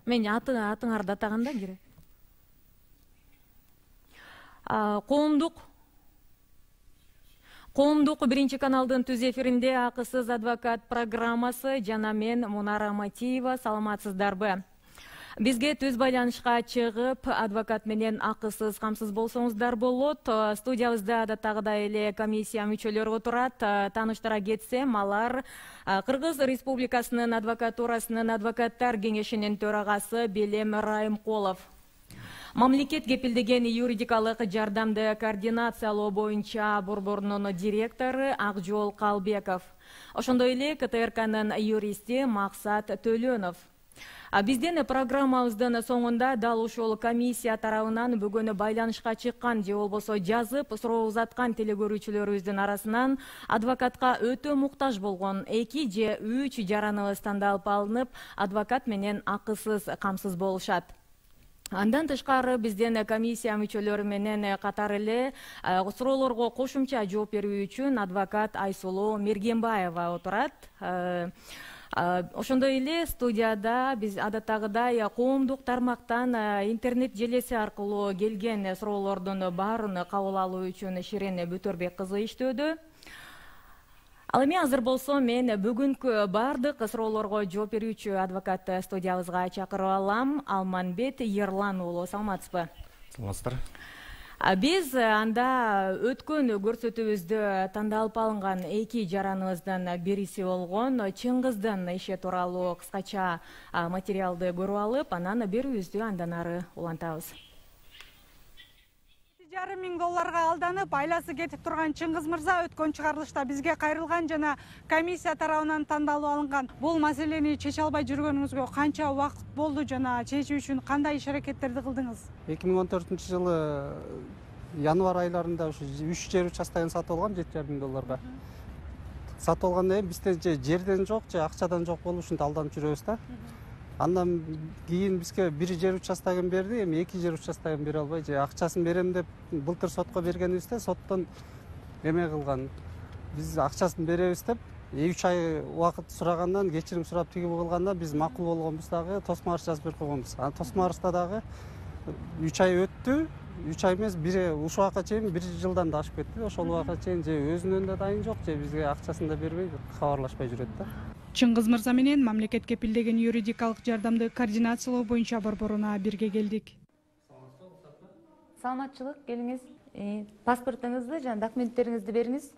Мен атыңарды атаганда кире. Коомдук биринчи каналдын түз эфиринде акысыз адвокат программасы жана мен Мунара Матиева. Саламатсыздарбы? Бизге түз байланышка чыгып, адвокат менен акысыз камсыз болсоңуздар болот. Студиябызда адаттагыдай эле комиссия мүчөлөрү отурат. Тааныштыра кетсем, алар Кыргыз Республикасынын адвокатурасынын адвокаттар кеңешинин төрагасы Белем Райымкулов. Мамлекет кепилдеген юридикалык жардамды координациялоо боюнча борборунун директору Акжол Калбеков. Ошондой эле КТРКнын юристи Максат Төлөнов. Бизден программабыздын соңунда дал ушул комиссия тарабынан бүгүн байланышка чыккан же болбосо жазып суроо узаткан телегөрүүчүлөрүбүздүн арасынан адвокатка өтө муктаж болгон 2 же 3 жараныбыз тандалып алынып, адвокат менен акысыз камсыз болушат. Андан тышкары бизден комиссия мүчөлөрү менен катар эле суроолорго кошумча жооп берүү үчүн адвокат Айсулуу Мергенбаева отурат. Ошондой эле студияда биз адаттагыдай коомдук тармактан интернет желеси аркылуу келген суроолордун баарын кабыл алуу үчүн Ширен Бүтөрбек кызы иштөөдө. Ал эми азыр болсо мен бүгүнкү бардык суроолорго жооп берүүчү адвокат студиябызга чакырып алам. Алманбет Ерлан уулу, саламатсызбы? Саламатсыздар. Биз анда өткөн көрсөтүүбүздө тандалып алынган 2 жараныбыздын бириси болгон Чыңгыздын иши тууралуу кыскача материалды көрүп алып, анан берүүбүздү андан ары улантабыз. $2,5 миң алданып, айласы кетип турган Чыңгыз мырза өткөн чыгарылышта бизге кайрылган жана комиссия тарабынан тандалып алынган. Бул маселени чече албай жүргөнүңүзгө канча убакыт болду жана чечүү үчүн кандай иш-аракеттерди кылдыңыз? 2014-жылы январь айларында ушу 3 жер участогун сатып алгам $7,5 миң. Сатып алгандан кийин бизде жерден жок, же акчадан жок болуп ушинтип алданып жүрөбүз да. Андан кийин бизге 1 жер участогун берди, эми 2 жер участогун бере албай, же акчасын берем деп былтыр сотко бергенибизде соттон эме кылган. Биз акчасын беребиз деп 3 ай убакыт сурагандан, кечирим сурап тиги кылганда биз макул болгонбуз дагы тосмо арыз жазып берип койгонбуз. Анан тосмо арызда дагы 3 ай өттү. 3 ай эмес, ушул убакка чейин 1 жылдан да ашып кетти. Ошол убакка чейин же өзүнөн да дайын жок, же бизге акчасын да бербей, кабарлашпай жүрөт да. Чыңгыз мырза менен мамлекет кепилдеген юридикалык жардамды координациялоо боюнча борборуна бирге келдик. Саламатчылык, келиңиз. Паспортуңузду жана документтериңизди бериңиз.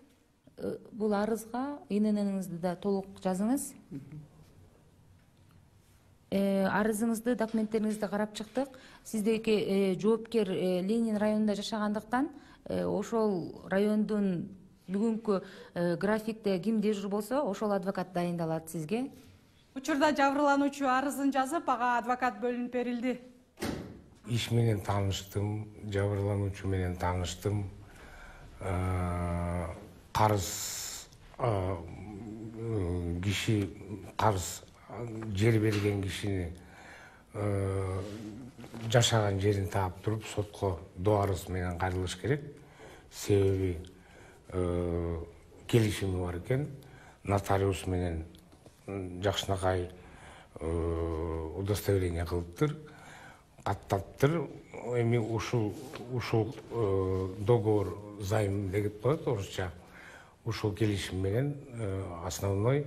Бул арызга ИНН-ыңызды да толук жазыңыз. Арызыңызды, документтериңизди карап чыктык. Сиздеги жоопкер Ленин районунда жашагандыктан, ошол райондун бүгүнкү графикте ким дежур болсо, ошол адвокат дайындалат сизге. Учурда жабырлануучу арызын жазып, ага адвокат бөлүнүп берилди. Иш менен тааныштым, жабырлануучу менен тааныштым. Карыз киши, карыз жер берген кишини жашаган жерин таап туруп сотко доо арыз менен кайрылыш керек. Себеби келишими бар экен. Нотариус менен жакшынакай удостоверение кылыптыр, каттаптыр. Эми ушул договор займ деп коет орусча. Ушул келишим менен основной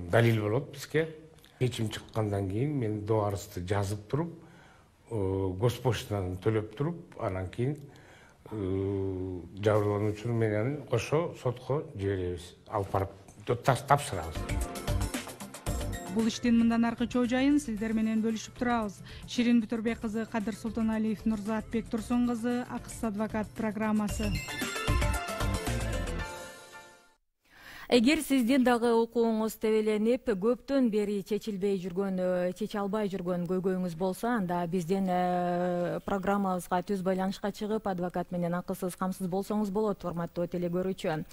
далил болот бизге. Чечим чыккандан кийин мен доо арызды жазып туруп, госпочтадан төлөп туруп, анан кийин жабырлануучу менен кошо сотко жиберебиз, алып барып тапшырабыз. Бул иштин мындан аркы чоо жайын сиздер менен бөлүшүп турабыз. Ширин Бүтөрбек кызы, Кадыр Султаналиев, Нурзатбек Турсун кызы, Акысыз адвокат программасы. Эгер сиздин дагы окууңуз тебеленип, көптөн бери чече албай жүргөн көйгөйүңүз болсо, анда бизден программабызга түз байланышка чыгып, адвокат менен акысыз камсыз болсоңуз болот, урматтуу телегөрүүчү.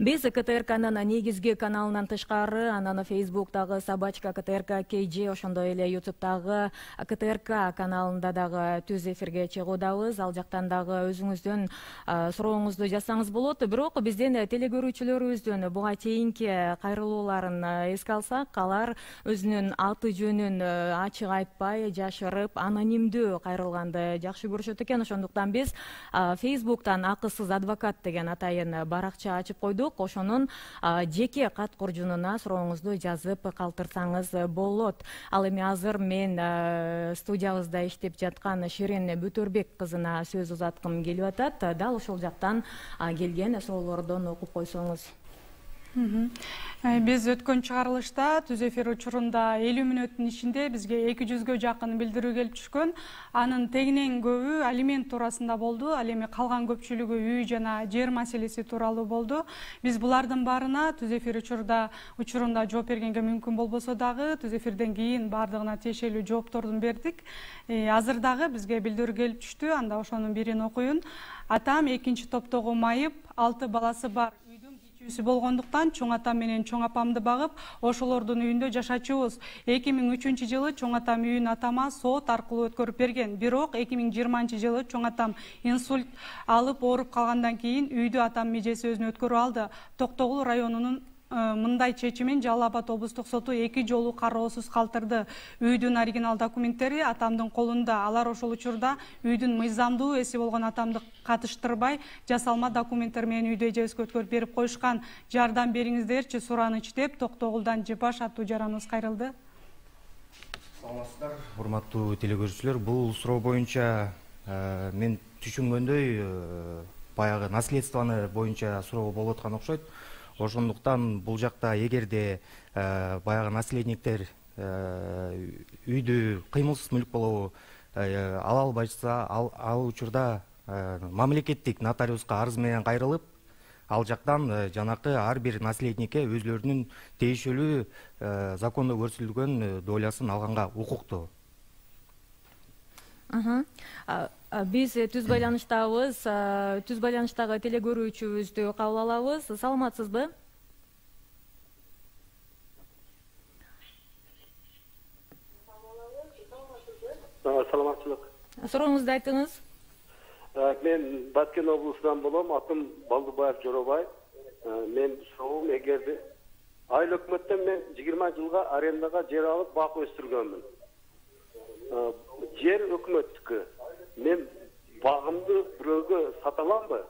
Биз КТРКнын негизги каналынан тышкары, анан Facebook'тагы Собачка КТРК KG, ошондой эле YouTube'тагы КТРК каналында дагы түз эфирге чыгуудабыз. Ал жактан дагы өзүңүздүн сурооңузду жазсаңыз болот. Бирок бизден телегөрүүчүлөрүбүздүн буга чейинки кайрылууларын эске алсак, алар өзүнүн аты жөнүн ачык айтпай, жашырып, анонимдүү кайрылганды жакшы көрүшөт экен. Ошондуктан биз Facebooktан акысыз адвокат деген атайын баракча ачып койдук. Ошонун жеке кат коржунуна сурооңузду жазып калтырсаңыз болот. Ал эми азыр мен студиябызда иштеп жаткан Ширин Бүтөрбек кызына сөз узаткым келип атат. Дал ошол жактан келген суроолордон окуп койсоңуз. Биз өткөн чыгарылышта түз эфир учурунда 50 мүнөттүн ичинде бизге 200гө жакын билдирүү келип түшкөн. Анын тегинен көбү алимент туурасында болду. Ал эми калган көпчүлүгү үй жана жер маселеси тууралуу болду. Биз булардын баарына түз эфир учурунда жооп бергенге мүмкүн болбосо дагы түз эфирден кийин баардыгына тиешелүү жооптордун бердик. Азыр дагы бизге билдирүү келип түштү. Анда ошонун бирин окуйун. Атам 2 топтогу майып, 6 баласы бар. Болгондуктан чоң атам менен чоң апамды багып, ошолордун үйүндө жашачубуз. 2003-жылы чоң атам үйүн атама сот аркылуу өткөрүп берген. Бирок 2020-жылы чоң атам инсульт алып ооруп калгандан кийин үйдү атам мижеси өзүнө өткөрүп алды. Токтогул районунун мындай чечимин Жалал Абад облустук соту 2 жолу кароосуз калтырды. Үйдүн оригинал документтери атамдын колунда. Алар ошол учурда үйдүн мыйзамдуу ээси болгон атамды катыштырбай, жасалма документтер менен үйдү эжебизге өткөрүп берип коюшкан. Жардам бериңиздерчи, сураныч деп Токтогулдан Жыпаш аттуу жараныбыз кайрылды. Саламатсыздар, урматтуу телекөрүүчүлөр. Бул суроо боюнча мен түшүнгөндөй баягы наследствоны боюнча суроо болуп аткан окшойт. Ошондуктан бул жакта эгерде баягы наследниктер үйдү кыймылсыз мүлк болобу ала албайса, ал учурда мамлекеттик нотариуска арыз менен кайрылып, ал жактан жанакы ар бир наследникке өзлөрүнүн тиешелүү закондо көрсөтүлгөн долясын алганга укуктуу. Биз түз байланыштабыз. Түз байланыштагы телегөрүүчүбүздү кабыл алабыз. Саламатсызбы? Саламатчылык. Сурооңузду айтыңыз. Мен Баткен облусунан болом, атым Балдыбаев Жоробай. Мен суроом, эгерде айыл өкмөттөн мен 20 жылга арендага жер алып бак өстүргөнмүн. Жер өкмөттүкү. Мен багымды бирөөгө сата аламбы?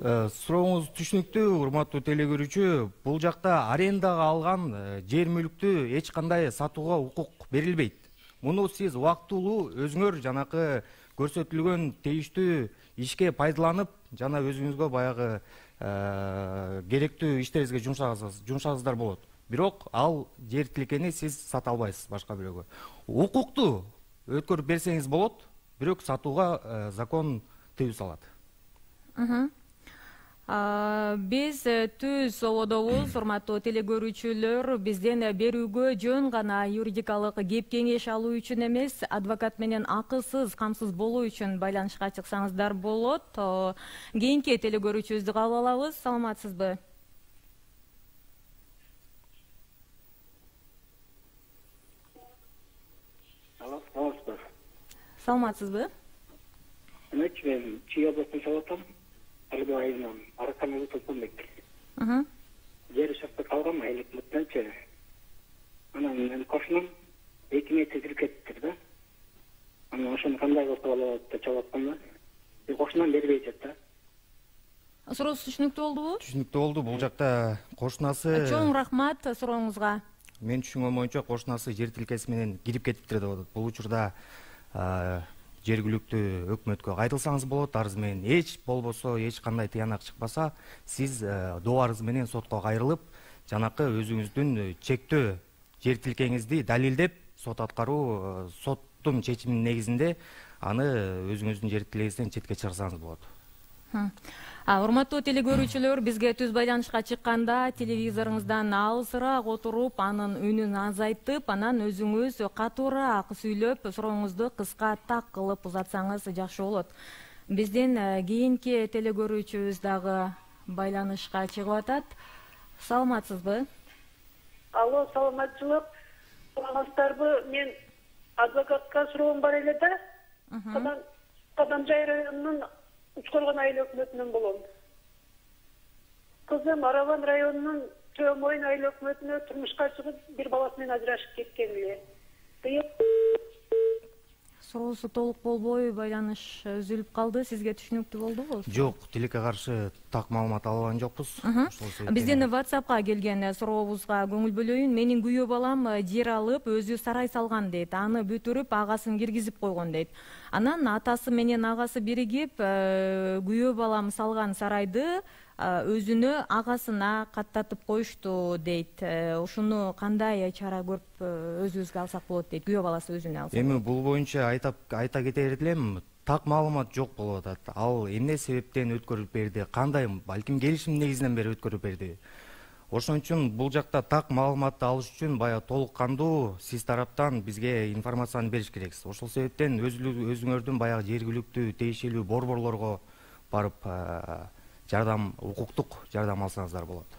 Сурооңуз түшүнүктүү, урматтуу телекөрүүчү. Бул жакта арендага алган жер мүлктү эч кандай сатууга укук берилбейт. Муну сиз убактылуу өзүңөр жанакы көрсөтүлгөн тийиштүү ишке пайдаланып, жана өзүңүзгө баягы керектүү иштериңизге жумшасаңыздар болот. Бирок ал жер тилкени сиз сата албайсыз башка бирөөгө. Укукту өткөрүп берсеңиз болот, бирок сатууга закон тыюу салат. Биз түз ободобуз, урматтуу телекөрүүчүлөр, бизден берүүгө жөн гана юридикалык кеп кеңеш алуу үчүн эмес, адвокат менен акысыз, камсыз болуу үчүн байланышка чыксаңыздар болот. Кийинки телекөрүүчүбүздү кабыл алабыз. Саламатсызбы? Саламатсызбы? Мен Чүй областын Салатам, Альбы айынан, Аракамызы Толкунбек. Жер учакта калгам, айлык мыттанчы. Анан мен кошунам 2 метр тиркеттир да. Анан ошону кандай кылса болот деп чалып атканда, кошунам бербей жатат да. Суроосу түшүнүктүү болдубу? Түшүнүктүү болду. Бул жакта кошунасы... Чоң рахмат сурооңузга. Мен түшүнгөн боюнча кошунасы жер тилкеси менен кирип кетиптир деп атат. Бул учурда жергиликтүү өкмөткө кайтылсаңыз болот, арыз менен эч болбосо, эч кандай тыянак чыкпаса, сиз доо арыз менен сотко кайрылып, жанакы өзүңүздүн чектөө жер тилкеңизди далилдеп, сот аткаруу, соттун чечиминин негизинде аны өзүңүздүн жер тилегиңизден четке чыгарсаңыз болот. Урматтуу телекөрүүчүлөр, бизге түз байланышка чыкканда телевизоруңуздан алысыраак отуруп, анын үнүн азайтып, анан өзүңүз катуураак сүйлөп, сурооңузду кыска так кылып узатсаңыз жакшы болот. Бизден кийинки телекөрүүчүбүз дагы байланышка чыгып атат. Саламатсызбы? Алло, саламатчылык. Саламатсыздарбы? Мен адвокатка суроом бар эле да. Кадамжай районунун Учкоргон айыл өкмөтүнөн болом. Kızım Aravan rayonunun Tömoyun aile ökmötüne turmuşka çıkıp bir balasымен ajырашып кеткен эле. Суроосу толук болбой байланыш үзүлүп калды. Сизге түшүнүктүү болдубу? Жок, тилекке каршы так маалымат ала алган жокпуз. Биздин WhatsApp'ка келген сурообузга көңүл бөлөйүн. Менин күйөө балам жер алып, өзү сарай салган дейт. Аны бүтүрүп, агасын киргизип койгон дейт. Анан атасы менен агасы биригип, күйөө балам салган сарайды өзүнө агасына каттатып коюшту дейт. Ушуну кандай чара көрүп өзүбүзгө алсак болот дейт. Күйөө баласы өзүнө алса. Эми бул боюнча айта кетер элем, так маалымат жок болуп атат. Ал эмне себептен өткөрүлүп берди, кандай, балким келишим негизинен бери өткөрүп берди. Ошон үчүн бул жакта так маалыматты алыш үчүн баягы толук кандуу сиз тараптан бизге информацияны бериш керексиз. Ошол себептен өзүңөрдүн баягы жергиликтүү тийиштүү борборлорго барып укуктук жардам алсаңыздар болот.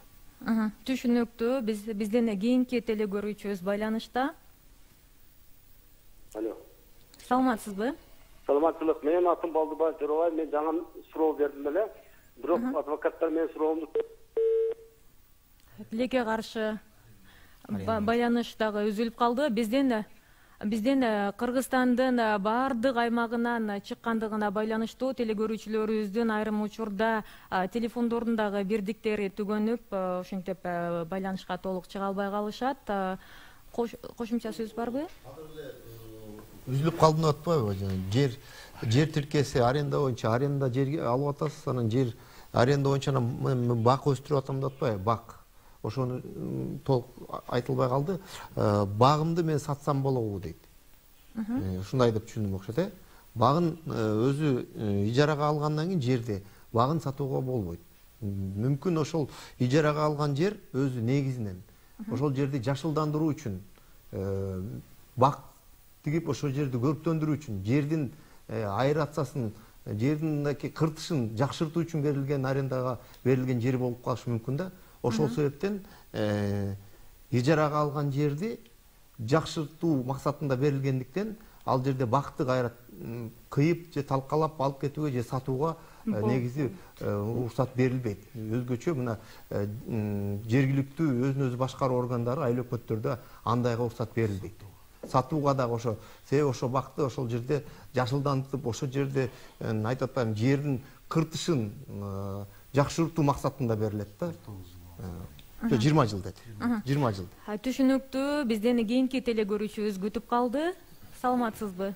Түшүнүктүү. Бизден кийинки телекөрүүчүбүз байланышта. Алло. Саламатсызбы? Саламатчылык. Менин атым Балдыбай Жоробай. Мен жаңы суроо бердим эле. Бирок адвокаттар менин суроомду тилекке каршы байланыш дагы үзүлүп калды. Бизден Кыргызстандын баардык аймагынан чыккандыгына байланыштуу телекөрүүчүлөрүбүздүн айрым учурда телефондорундагы бирдиктери түгөнүп, ошентип байланышка толук чыга албай калышат. Кошумча сөз барбы? Үзүлүп калдым деп атпайбы? Жер тиркеси аренда боюнча аренда жерге алып атасыз, анан жер аренда боюнча бак өстүрүп атам деп атпайбы? Бак. Ошону толук айтылбай калды. Багымды мен сатсам болобу дейт. Ушундай деп түшүндүм окшойт. Багын өзү ижарага алгандан кийин жерде багын сатууга болбойт. Мүмкүн ошол ижарага алган жер өзү негизинен ошол жерди жашылдандыруу үчүн бак тигип ошол жерди көрктөндүрүү үчүн жердин аэрациясын, жердинки кыртышын жакшыртуу үчүн берилген арендага берилген жер болуп калышы мүмкүн да. Ошол себептен ижарага алган жерди жакшыртуу максатында берилгендиктен ал жерде бакты кайра кыйып же талкалап алып кетүүгө же сатууга негизи уруксат берилбейт. Өзгөчө мына жергиликтүү өзүн өзү башкаруу органдары айыл өкмөттөрдө андайга уруксат берилбейт. Сатууга дагы ошо себеби ошо бакты ошол жерде жашылдантып, ошол жерде айтып атпайм, жердин кыртышын жакшыртуу максатында берилет да. 20 жыл деди. 20 жыл. Түшүнүктүү. Бизден кийинки телекөрүүчүбүз күтүп калды. Саламатсызбы?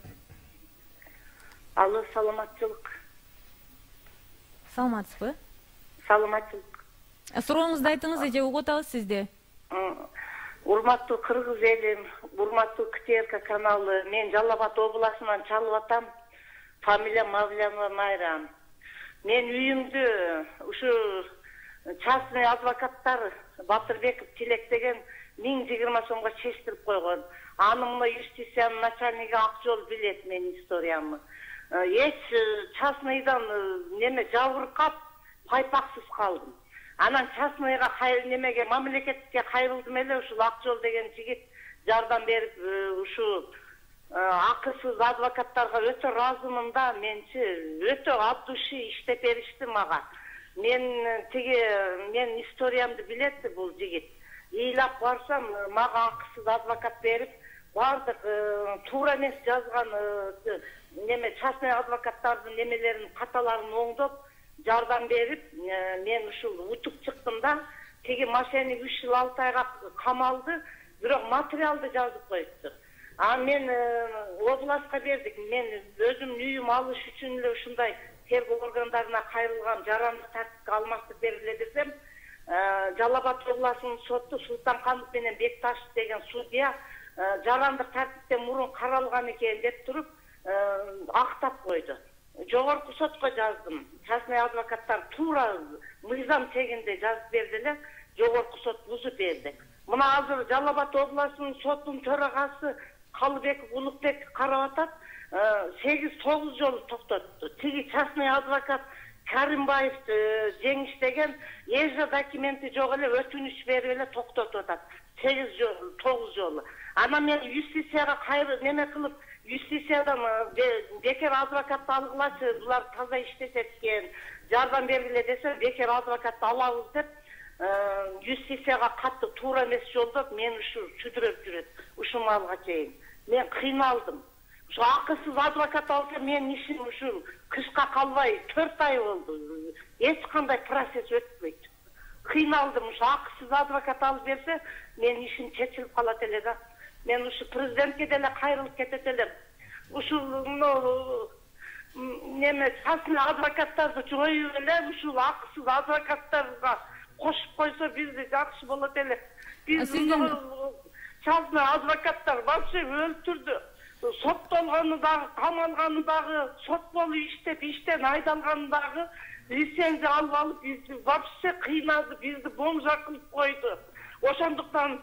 Алло, саламатчылык. Саламатсызбы? Саламатчылык. Сурооңузду айтыңыз, эже угуп атабыз сизди. Урматтуу кыргыз элим, урматтуу КТРК каналы, мен Жалал Абад областынан чалып атам. Фамилиям Мавлянова Майра. Мен үйүмдү ушу частный адвокаттар Батырбеков Тилек деген 1020 сомго чечтирип койгон. Аны мына юстициянын начальниги Акжол билет менин историямды. Эч частныйдан неме жабыркап, пайпаксыз калдым. Анан частныйга немеге мамлекетке кайрылдым эле, ушул Акжол деген жигит жардам берип, ушу акысыз адвокаттарга өтө ыраазымын да, менчи өтө абдуши иштеп беришти мага. Мен историямды билет бул жигит. Ыйлап барсам, мага акысыз адвокат берип, бардык туура эмес жазган неме частный адвокаттардын немелерин каталарын оңдоп, жардам берип, мен ушул утуп чыктым да, теги мошенник 3 жыл 6 айга камалды, бирок материалды жазып коюптур. Мен областка бердик. Мен өзүмдүн үйүм алыш үчүн эле ушундай тергөө органдарына кайрылган жарандык тартипке алмаштырып бергиле десем, Жалал Абад областынын соту Султанканов менен Бекташев деген судья жарандык тартиптен мурун каралган экен деп туруп актап койду. Жогорку сотко жаздым. Частный адвокаттар туура мыйзам чегинде жазып берди эле, жогорку сот бузуп берди. Мына азыр Жалал Абад областынын сотунун төрагасы Калыбеков Улукбек карап атат, 8-9 жолу токтотту. Тиги частный адвокат Каримбаев Жеңиш деген эже документи жок эле өтүнүч берип эле токтотуп атат. 8-9 жолу. Ана мен юстицияга кайры неме кылып юстициядан бекер адвокатты алгылачы, булар таза иштешет экен, жардам бергиле десе, бекер адвокатты алабыз деп, юстицияга катты туура эмес жолдоп мен ушу чүдүрөп жүрөт. Ушу маалга чейин мен кыйналдым. Ушу акысыз адвокат алса мен ишим ушу кышка калбай 4 ай болду. Эч кандай процесс өтпөйт. Кыйналдым. Ушу акысыз адвокат алып берсе, мен ишим чечилип калат эле да. Мен ушу президентке деле кайрылып кетет элем. Ушу неме частный адвокаттарды жоюп эле, ушу акысыз адвокаттарга кошуп койсо бизде жакшы болот эле. Биз частный адвокаттар вообще өлтүрдү. Соттолгону дагы, камалганы дагы, сот болуп иштеп, иштен айдалганы дагы лицензия алып бизди вообще кыйнады, бизди бомжа кылып койду. Ошондуктан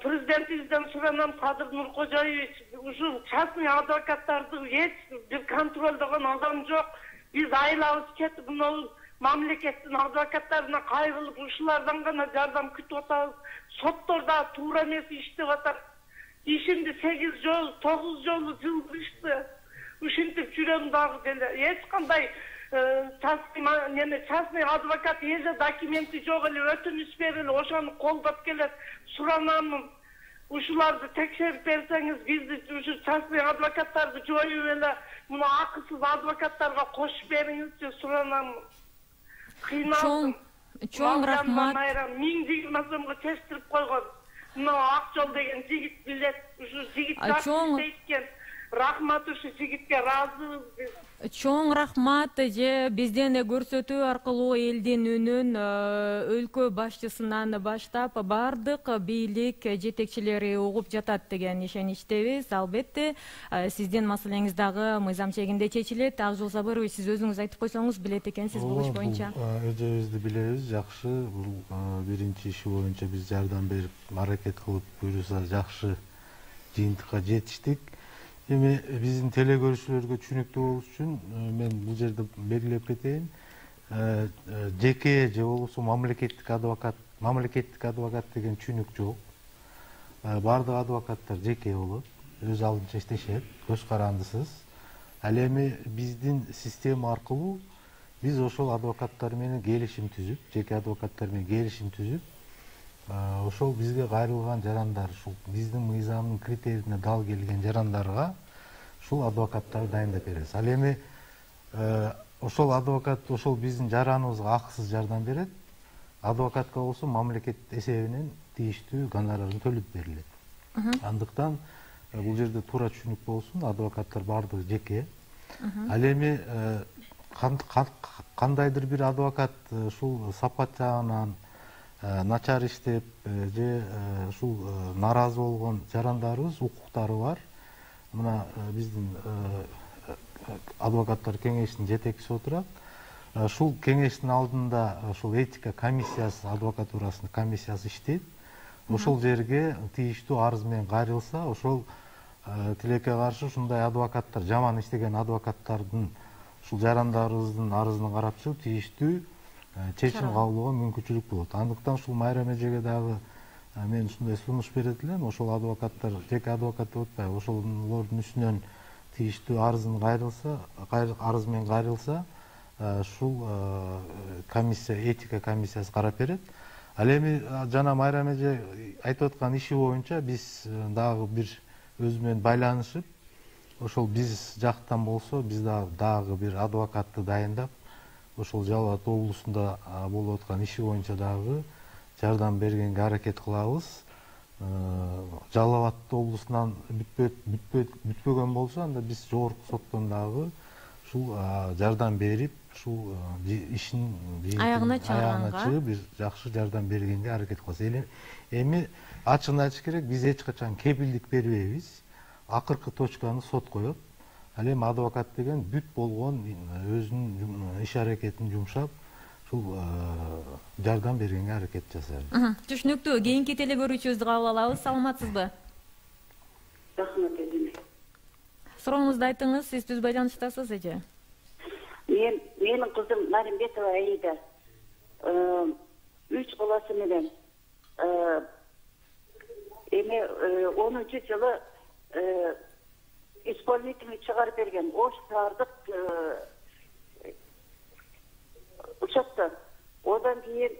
президентибизден суранам, Кадыр Нуркожоевич, ушу частный адвокаттарды эч бир контролдогон адам жок. Биз айлабыз кетип, мына мамлекеттин адвокаттарына кайрылып, ушулардан гана жардам күтүп атабыз. Соттор да туура эмес иштеп атат. Ишимди 8 жол, 9 жолу жылдырышты. Ушинтип жүрөм дагы деле. Эч кандай частный адвокат эже документи жок эле, өтүнүч берели, ошону колдоп келет. Суранамын. Ушуларды текшерип берсеңиз, бизди ушу частный адвокаттарды жоюп эле, муну акысыз адвокаттарга кошуп бериңизчи, суранамын. Кыйналдым. Чоң рахмат. 1020 сомго чечтирип койгон. Мына Акжол деген жигит билет, ушу жигит жакшы экен. Рахмат ушу жигитке, ыраазыбыз биз. Чоң рахмат же бизден көрсөтүү аркылуу элдин үнүн өлкө башчысынан баштап бардык бийлик жетекчилери угуп жатат деген ишеничтебиз. Албетте сиздин маселеңиз дагы мыйзам чегинде чечилет. Акжол Сабырович, сиз өзүңүз айтып койсоңуз билет экенсиз бул иш боюнча. Эжебизди билебиз, жакшы. Бул биринчи иши боюнча биз жардам берип, аракет кылып, буюрса жакшы жыйынтыкка жетиштик. Эми биздин теле көрүүчүлөргө түшүнүктүү болуш үчүн мен бул жерде белгилеп кетейин. Жеке же болбосо мамлекеттик адвокат деген түшүнүк жок. Бардык адвокаттар жеке болот, өз алдынча иштешет, көз карандысыз. Ал эми биздин система аркылуу биз ошол адвокаттар менен келишим түзүп, жеке адвокаттар менен келишим түзүп, ошол бизге кайрылган жарандар, ушул биздин мыйзамдын критерийине дал келген жарандарга ушул адвокаттарды дайындап беребиз. Ал эми ошол адвокат ошол биздин жараныбызга акысыз жардам берет. Адвокатка болсо мамлекет эсебинен тийиштүү гонорарын төлөп берилет. Андыктан бул жерде туура түшүнүк болсун, адвокаттар бардыгы жеке. Ал эми кандайдыр бир адвокат ушул сапат жагынан начар иштеп же ушул нааразы болгон жарандарыбыз укуктары бар. Мына биздин адвокаттар кеңешинин жетекчиси отурат. Ушул кеңештин алдында ушул этика комиссиясы, адвокатурасынын комиссиясы иштейт. Ошол жерге тийиштүү арыз менен кайрылса, ошол тилекке каршы ушундай адвокаттар, жаман иштеген адвокаттардын ушул жарандарыбыздын арызын карап чыгып тийиштүү чечим кабылууга мүмкүнчүлүк болот. Андыктан ушул Майрам эжеге дагы мен ушундай сунуш берет элем. Ошол адвокаттар, жеке адвокат деп атпайбы, ошолордун үстүнөн тийиштүү арызын кайрылса, арыз менен кайрылса, ушул комиссия, этика комиссиясы карап берет. Ал эми жана Майрам эже айтып аткан иши боюнча биз дагы бир өзү менен байланышып, ошол биз жактан болсо, биз дагы бир адвокатты дайындап, ошол Жалал Абад облусунда болуп аткан иши боюнча дагы жардам бергенге аракет кылабыз. Жалал Абад облусунан бүтпөгөн болсо, анда биз жогорку соттон дагы ушул жардам берип, ушул ишин аягына чыгып, бир жакшы жардам бергенге аракет кылабыз. Эми ачыгын айтыш керек, биз эч качан кепилдик бербейбиз. Акыркы точканы сот коет. Ал эми адвокат деген бүт болгон өзүнүн иш аракетин жумшап, ушул жардам бергенге аракет жасайбыз. Түшүнүктүү. Кийинки теле көрүүчүбүздү кабыл алабыз. Саламатсызбы? Рахмат эже. Сурооңузду айтыңыз, сиз түз байланыштасыз эже. Менин кызым Наримбетова Аида 3 баласы менен эми 10-жылы исполнительный чыгарып берген. Ош шаардык учактан. Одан кийин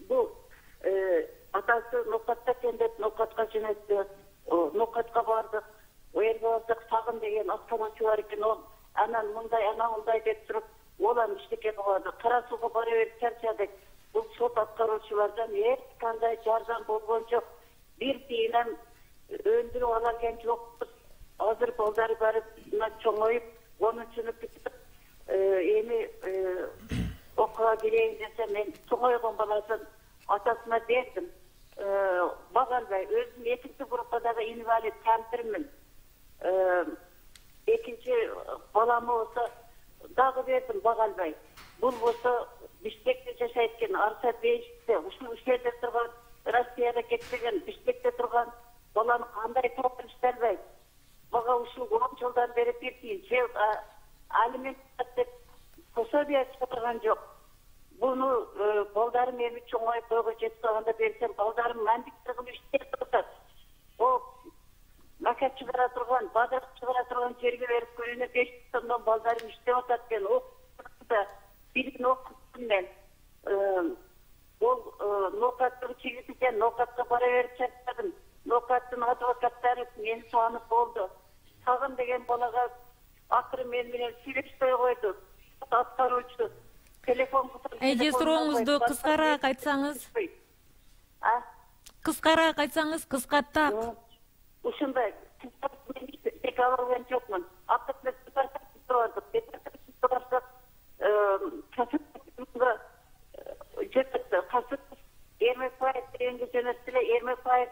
бул атасы ноокатта экен деп ноокатка жөнөттү. Ноокатка бардык. O yerге бардык, Сагын деген асканачы бар экен. Ол анан мындай, анан мындай деп туруп, олан иштеке кылды. Кара сууга бара берип чарчадык. Бул сот аткаруучулардан эч кандай жардам болгон жок. Бир тыйынан өндүрүп алган жокпуз. Азыр балдары барып чоңоюп, 10-сынып бүтүп, эми окууга кирейин десе, мен чоңойгон баласын атасына бердим. Бага албай, өзүм экинчи группадагы инвалид кампирмин. Экинчи баламы болсо дагы бердим, бага албай. Бул болсо Бишкекте жашайт экен, Арса Бейшикте, ушул жерде турган, Россияда кетпеген, Бишкекте турган баланы кандай топ иштелбей. Бага ушул 10 жылдан бери бир жыл алимент деп пособие чыгарган жок. Буну балдарым эми чоңоюп койго жетип калганда берсем, балдарым мандиктер кылып иштеп турат. О макет чыгара турган, бадыр чыгара турган жерге берип күнүнө 5 сомдон балдарым иштеп атат экен. О бирин окуттум мен. Ол ноокаттык чигит экен, ноокатка бара берип чарчадым. Ноокаттын адвокаттары мени суанып болду. Сагын деген балага акыры мен менен сүйлөшпөй койду. Аткаруучу телефон Эже сурооңузду кыскараак айтсаңыз. Кыскараак айтсаңыз, кыскаттап. Ушундай мен тек алган жокмун. Атып касып Эрмекбаев дегенге жөнөттүлө. Эрмекбаев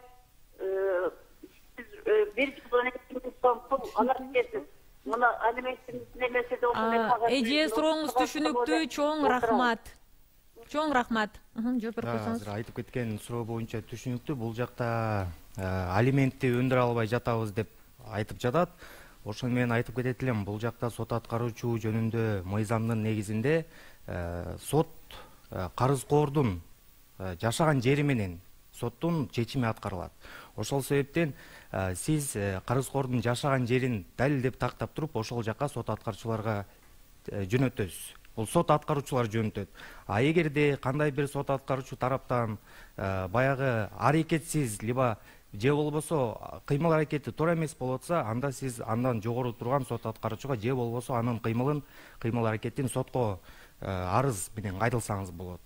бир жылдан сом пул алат десиз. Мына алименттин немеси да ошондой. Эже сурооңуз түшүнүктүү, чоң рахмат. Чоң рахмат. Жооп берип койсоңуз. Азыр айтып кеткен суроо боюнча түшүнүктүү. Бул жакта алиментти өндүрө албай жатабыз деп айтып жатат. Ошону мен айтып кетет элем. Бул жакта сот аткаруучу жөнүндө мыйзамдын негизинде сот карызкордун жашаган жери менен соттун чечими аткарылат. Ошол себептен сиз карызкордун жашаган жерин далилдеп тактап туруп, ошол жака сот аткаруучуларга жөнөтөсүз. Бул сот аткаруучулар жөнөтөт. А эгерде кандай бир сот аткаруучу тараптан баягы аракетсиз либо же болбосо кыймыл аракети туура эмес болуп атса, анда сиз андан жогору турган сот аткаруучуга же болбосо анын кыймыл аракетин сотко арыз менен кайдылсаңыз болот.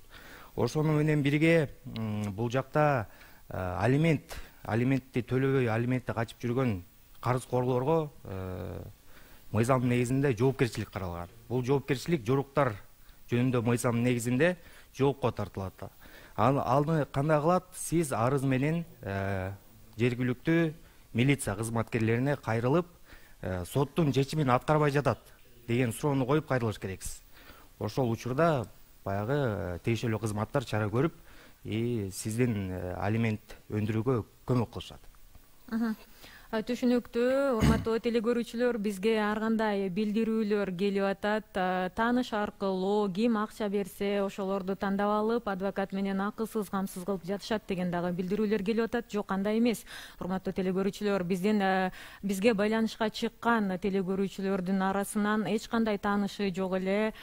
Ошону менен бирге бул жакта алиментти төлөбөй, алиментти качып жүргөн карызкорлорго мыйзам негизинде жоопкерчилик каралган. Бул жоопкерчилик жоруктар жөнүндө мыйзам негизинде жоопко тартылат. Аны кандай кылат? Сиз арыз менен жергиликтүү милиция кызматкерлерине кайрылып, соттун чечимин аткарбай жатат деген суроону коюп кайрылыш керексиз. Ошол учурда баягы тийиштүү кызматтар чара көрүп, сиздин алимент өндүрүүгө көмөк кылышат. Түшүнүктүү, урматтуу телекөрүүчүлөр, бизге ар кандай билдирүүлөр келип атат. Тааныш аркылуу ким акча берсе, ошолорду тандап алып, адвокат менен акысыз, камсыз кылып жатышат деген дагы билдирүүлөр келип атат. Жок, андай эмес. Урматтуу телекөрүүчүлөр, бизге байланышка чыккан телекөрүүчүлөрдүн арасынан эч кандай таанышы жок эле.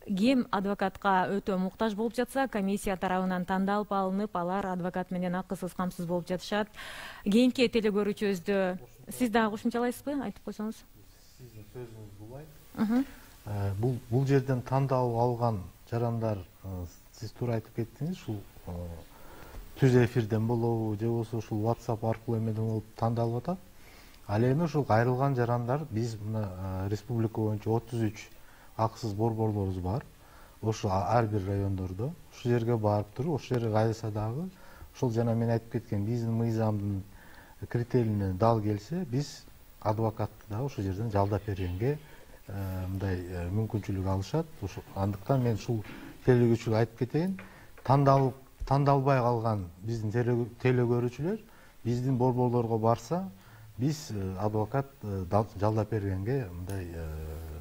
Ким адвокатка өтө муктаж болуп жатса, комиссия тарабынан тандалып алынып, алар адвокат менен акысыз, камсыз болуп жатышат. Кийинки телекөрүүчүбүздү сиз дагы кошумчалайсызбы? Айтып койсоңуз. Сиздин сөзүңүз булай. Бул жерден тандалып алган жарандар, сиз туура айтып кеттиңиз, ушул түз эфирден болобу, же болбосо ушул WhatsApp аркылуу эмеден болуп тандалып атат. Ал эми ушул кайрылган жарандар, биз мына республика боюнча 33 акысыз борборлорубуз бар. Ошо ар бир райондордо. Ушул жерге барып туруп, ошол жерге кайрылса дагы, ошол жана мен айтып кеткен биздин мыйзамдын критерийине дал келсе, биз адвокатты да ошол жерден жалдап бергенге мындай мүмкүнчүлүк алышат. Андыктан мен ушул телекөрүүчүгө айтып кетейин, тандалбай калган биздин телекөрүүчүлөр биздин борборлорго барса, биз адвокат жалдап бергенге мындай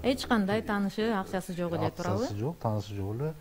эч кандай таанышы, акчасы жок эле, туурабы? Акчасы жок, таанышы жок эле.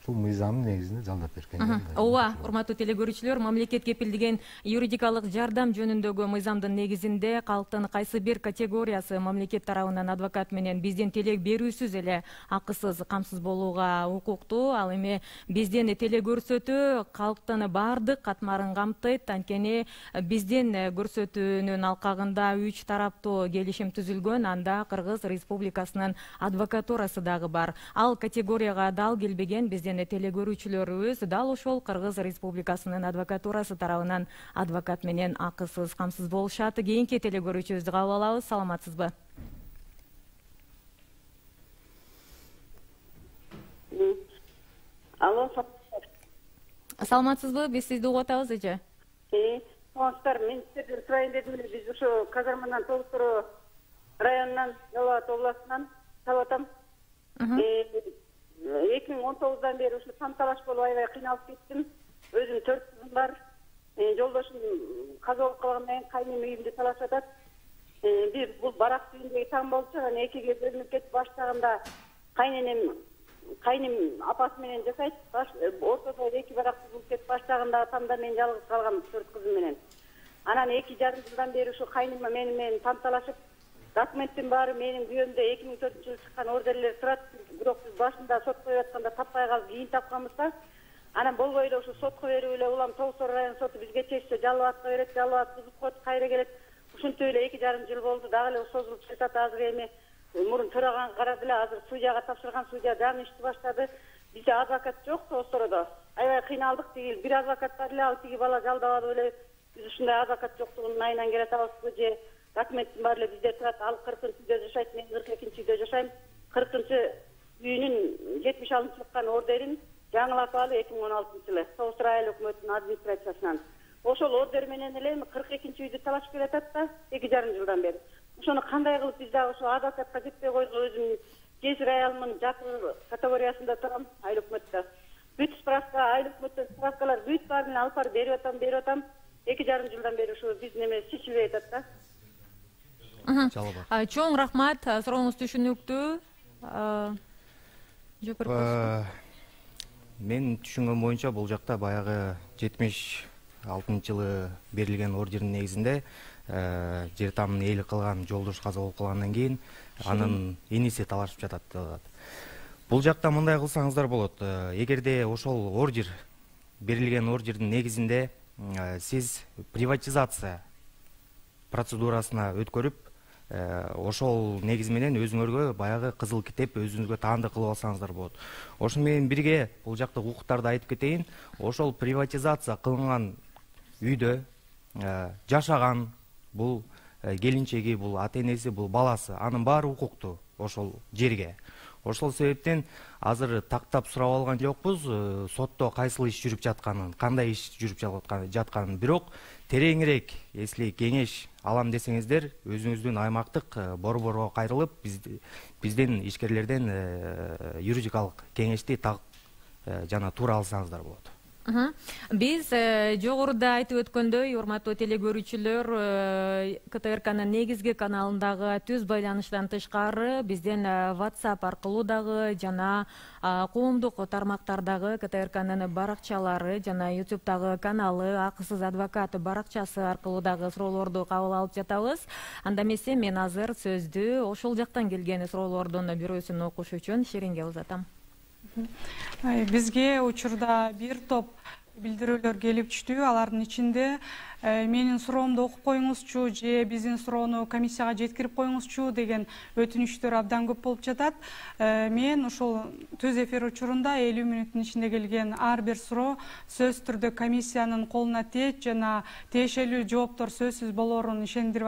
ушул мыйзамдын негизинде жалдап берген. Ооба, урматтуу телегөрүүчүлөр, мамлекет кепилдеген юридикалык жардам жөнүндөгү мыйзамдын негизинде калктын кайсы бир категориясы мамлекет тарабынан адвокат менен бизден телек берүүсүз эле акысыз, камсыз болууга укуктуу. Ал эми бизден телек көрсөтүү калктын баардык катмарын камтыйт. Анткени бизден көрсөтүүнүн алкагында 3 тараптуу келишим түзүлгөн, анда Кыргыз Республикасынын адвокатурасы дагы бар. Ал категорияга дал келбеген бизден телегөрүүчүлөрүбүз дал ошол Кыргыз Республикасынын адвокатурасы тарабынан адвокат менен акысыз, камсыз болушат. Кийинки телегөрүүчүбүздү кабыл алабыз. Саламатсызбы? Алло, саламатсызбы? Биз сизди угуп атабыз эже. Саламатсыздар. Мен сиздерден сурайын дедим эле. Биз ошо Казармадан Толтуру районунан, Жалал Абад областынан табатам. 2019-дан бери ушу танталаш болуп аябай кыйналып кеттим. Өзүм 4 кызым бар. Жолдошум каза болуп калгандан кийин кайнем үйүмдү талашып атат. Бир бул барак түйүндөгү таң болчу, анан экиге бөлүнүп кетип баштаганда кайнем апасы менен жашайт. Ортодо 2 баракты болуп кетип баштаганда атамда мен жалгыз калгам 4 кызым менен. Анан 2,5 жылдан бери ушу кайнем менен танталашып, документтин баары менин күйөөмдө 2004-жылы чыккан ордерлер турат. Бирок биз башында сот коюп атканда таппай калып, кийин тапканбыз да. Анан болбой эле ушу сотко берип эле улам Тоосор район соту бизге чечсе Жалал Абадка берет, Жалал Абад бузуп коет, кайра келет. Ушинтип эле 2,5 жыл болду. Дагы эле созулуп жатат. Азыр эми мурун төраганга карады эле, азыр судьяга тапшырган, судья жаңы ишти баштады. Бизде адвокат жок Тоосордо. Аябай кыйналдык. Тиги бир адвокат бар эле, ал тиги бала жалдап алып эле биз ушундай адвокат жоктугун айынан келе атабызбы же документтин баары эле бизде турат. Ал 40-үйдө жашайт, мен 42-үйдө жашайм. 40-үйүнүн 76-чыккан ордерин жаңылатып алып 2016-жылы Тоосор айыл өкмөтүнүн администрациясынан. Ошол ордер менен эле 42-үйдү талашып келатат да 2,5 жылдан бери. Ошону кандай кылып биз дагы ошо адвокатка жетпей койдук. Өзүм жесир аялмын, жакын категориясында турам айыл өкмөттө. Бүт справка, айыл өкмөттөн справкалар бүт баарын алып барып берип атам. 2,5 жылдан бери ушу биздин эме чечилбей атат да. Чоң рахмат, сурооңуз түшүнүктүү. Мен түшүнгөн боюнча бул жакта баягы 76-жылы берилген ордердин негизинде жер тамын ээлик кылган жолдош каза болуп калгандан кийин анын иниси талашып жатат. Бул жакта мындай кылсаңыздар болот. Эгерде ошол ордер берилген ордердин негизинде сиз приватизация процедурасына өткөрүп, ошол негиз менен өзүңөргө баягы кызыл китеп өзүңүзгө таандык кылып алсаңыздар болот. Ошону менен бирге бул жакта укуктарды айтып кетейин. Ошол приватизация кылынган үйдө жашаган бул келинчеги, бул ата-энеси, бул баласы, анын баары укуктуу ошол жерге. Ошол себептен азыр тактап сурап алган жокпуз сотто кайсыл иш жүрүп жатканын, кандай иш жүрүп жатканын. Бирок тереңирээк если кеңеш алам десеңиздер, өзүңүздүн аймактык борборго кайрылып, бизден ишкерлерден юридикалык кеңешти жана туура алсаңыздар болот. Биз жогоруда айтып өткөндөй, урматтуу телегөрүүчүлөр, КТРКнын негизги каналындагы түз байланыштан тышкары бизден WhatsApp аркылуу дагы жана коомдук тармактардагы КТРКнын баракчалары жана YouTube'дагы каналы Акысыз адвокат баракчасы аркылуу дагы суроолорду кабыл алып жатабыз. Анда эмесе мен азыр сөздү ошол жактан келген суроолордун бирөөсүн окуш үчүн Шеринге узатам. Бизге учурда бир топ билдирүүлөр келип түштү. Алардын ичинде менин суроомду окуп коюңузчу же биздин суроону комиссияга жеткирип коюңузчу деген өтүнүчтөр абдан көп болуп жатат. Мен ушул түз эфир учурунда 50 мүнөттүн ичинде келген ар бир суроо сөзсүз түрдө комиссиянын колуна тиет жана тиешелүү жооптор сөзсүз болоорун ишендирип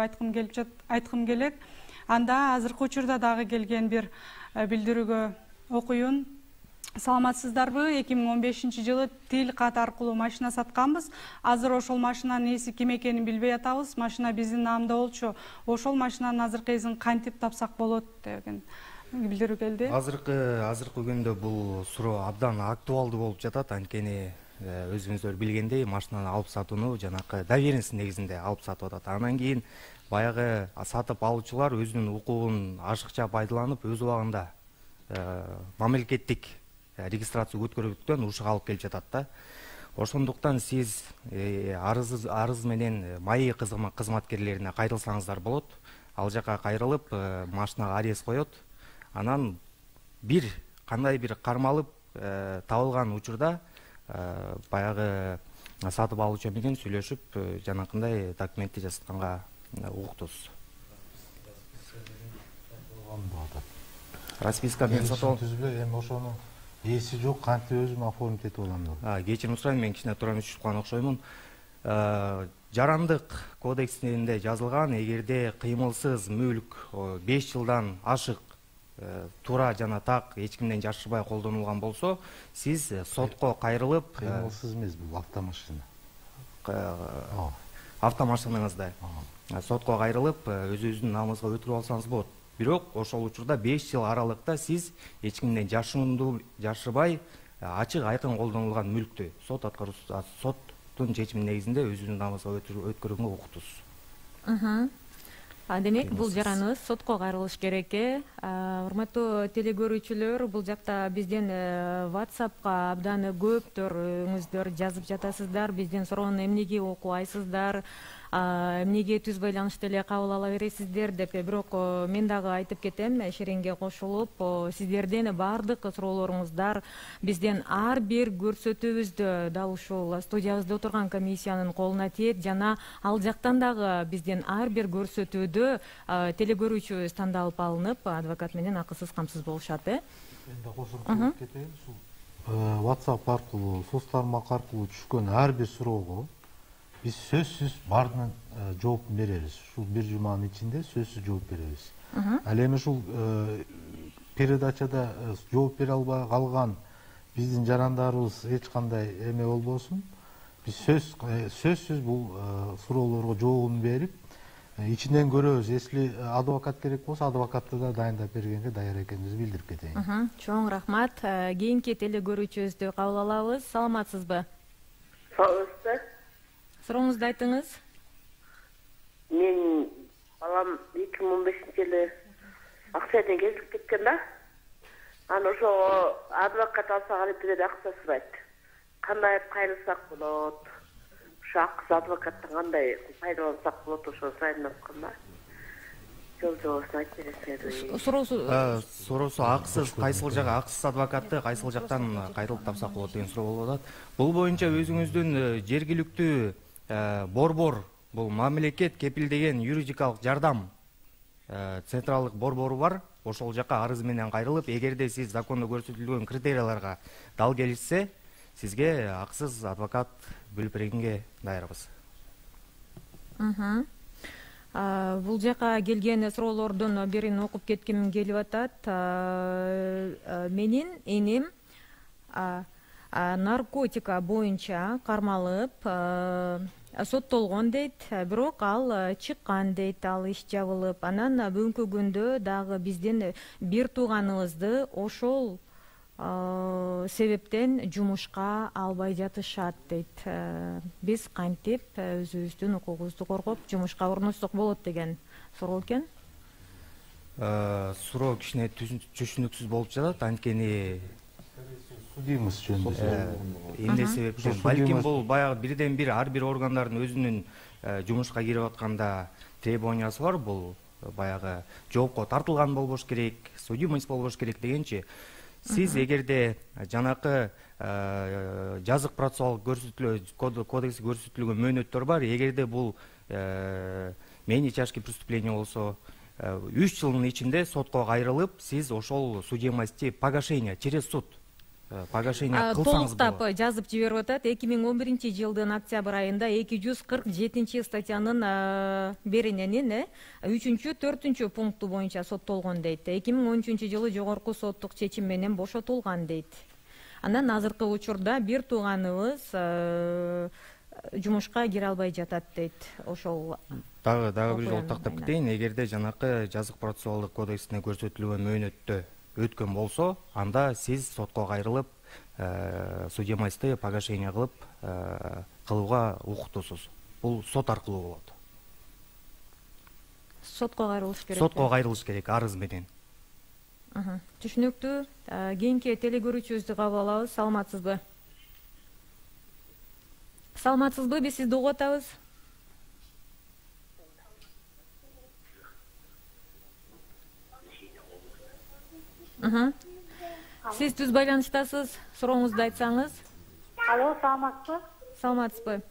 айткым келет. Анда азыркы учурда дагы келген бир билдирүүгө окуйун. Саламатсыздарбы? 2015-жылы тил кат аркылуу машина сатканбыз. Азыр ошол машинанын ээси ким экенин билбей атабыз. Машина биздин наамда болчу. Ошол машинанын азыркы ээсин кантип тапсак болот деген билдирүү келди. Азыркы күндө бул суроо абдан актуалдуу болуп жатат. Анткени өзүңүздөр билгендей, машинаны алып сатууну жанакы доверенность негизинде алып сатып атат. Анан кийин баягы сатып алуучулар өзүнүн укугун ашыкча пайдаланып, өз убагында мамлекеттик регистрация өткөргөндүктөн ушуга алып келип жатат да. Ошондуктан сиз арыз менен майы кызматкерлерине кайрылсаңыздар болот. Ал жака кайрылып, машинага арест коет. Анан кандай бир кармалып табылган учурда баягы сатып алуучу менен сүйлөшүп, жанакындай документти жасатканга укуктусуз. Расписка менен сатып түзбөй, эми ошонун ээси жок, кантип өзүм оформить этип алам деп. Кечирим сурайм, мен кичине туран учурткан окшоймун. Жарандык кодексинде жазылган, эгерде кыймылсыз мүлк 5 жылдан ашык туура жана так эч кимден жашырбай колдонулган болсо, сиз сотко кайрылып, кыймылсыз эмес, бул автомашина. Автомашинаңызда сотко кайрылып, өзүңүздүн намыңызга өтүрүп алсаңыз болот. Бирок ошол учурда 5 жыл аралыкта сиз эч кимден жашырбай, ачык айкын колдонулган мүлктү соттун чечими негизинде өзүнүн намыңызга өткөрүүгө укуктусуз. Демек, бул жараныбыз сотко кайрылыш керек. Урматтуу телегөрүүчүлөр, бул жакта бизден WhatsAppка абдан көптөрүңүздөр жазып жатасыздар. Биздин суроону эмнеге окубайсыздар, эмнеге түз байланышты эле кабыл ала бересиздер деп. Бирок мен дагы айтып кетем, шеренге кошулуп, сиздерден баардык суроолоруңуздар бизден ар бир көрсөтүүбүздө дал ушул студиябызда отурган комиссиянын колуна тиет, жана ал жактан дагы бизден ар бир көрсөтүүдө телегөрүүчүбүз тандалып алынып, адвокат менен акысыз камсыз болушат. Мен да кошумча кетейин, WhatsApp аркылуу, соц тармак аркылуу түшкөн ар бир суроого биз сөзсүз бардын жоопун беребиз. Ушул бир жуманын ичинде сөзсүз жооп беребиз. Ал эми ушул передачада жооп бере албай калган биздин жарандарыбыз эч кандай эме болбосун. Биз сөзсүз бул суроолорго жообун берип, ичинен көрөбүз. Если адвокат керек болсо, адвокатты да дайындап бергенге даяр экенибизди билдирип кетейин. Чоң рахмат. Кийинки телегөрүүчүбүздү кабыл алабыз. Саламатсызбы? Саламатсызбы? Сурооңузду айтыңыз. Мен балам 2015-жылы акчадан келип кеткен да. Аны ошо адвокат алса калып бир акча сурайт. Кандай кайрылсак болот? Ошо акысыз адвокаттан кандай пайдалансак болот, ошо сурайын деп аткам да. Жообун айтып бересиңерби? Суроосу акысыз, кайсыл жага акысыз адвокатты кайсыл жактан кайрылып тапсак болот деген суроо болуп атат. Бул боюнча өзүңүздүн жергиликтүү борбор, бул мамлекет кепилдеген юридикалык жардам централдык борбору бар. Ошол жака арыз менен кайрылып, эгерде сиз закондо көрсөтүлгөн критерияларга дал келишсе, сизге акысыз адвокат бөлүп бергенге даярбыз. Бул жака келген суроолордун бирин окуп кетким келип атат. Менин энем наркотика боюнча кармалып соттолгон дейт, бирок ал чыккан дейт, ал иш жабылып. Анан бүгүнкү күндө дагы биздин бир тууганыбызды ошол себептен жумушка албай жатышат дейт. Биз кантип өзүбүздүн укугубузду коргоп жумушка орношсок болот деген суроо экен. Суроо кичине түшүнүксүз болуп жатат, анткени судимыз жөнүндө. Эмне себептен? Балким бул баягы бирден бир ар бир органдардын өзүнүн жумушка кирип атканда требованиясы бар. Бул баягы жоопко тартылган болбош керек, судимость болбош керек дегенчи. Сиз эгерде жанакы жазык процессуалдык кодекси көрсөтүлгөн мөөнөттөр бар, эгерде бул менее тяжкий преступление болсо 3 жылдын ичинде сотко кайрылып, сиз ошол судимости погашение через суд погашение кылсаңыз болот. Толуктап жазып жиберип атат. 2011-жылдын октябрь айында 247-статьянын берененин 3-4 пункту боюнча соттолгон дейт. 2013-жылы жогорку соттук чечим менен бошотулган дейт. Андан азыркы учурда бир тууганыбыз жумушка кире албай жатат дейт. Ошол дагы бир жолу тактап кетейин. Эгерде жанакы жазык процессуалдык кодексине көрсөтүлгөн мөөнөттө өткөн болсо, анда сиз сотко кайрылып, судимостьты погашение кылууга укуктусуз. Бул сот аркылуу болот. Сотко кайрылыш керек. Сотко кайрылыш керек арыз менен. Түшүнүктүү. Кийинки телекөрүүчүбүздү кабыл алабыз. Саламатсызбы? Саламатсызбы? Биз сизди угуп атабыз. Сиз түз байланыштасыз. Сурооңузду айтсаңыз. Алло, саламатсызбы? Саламатсызбы?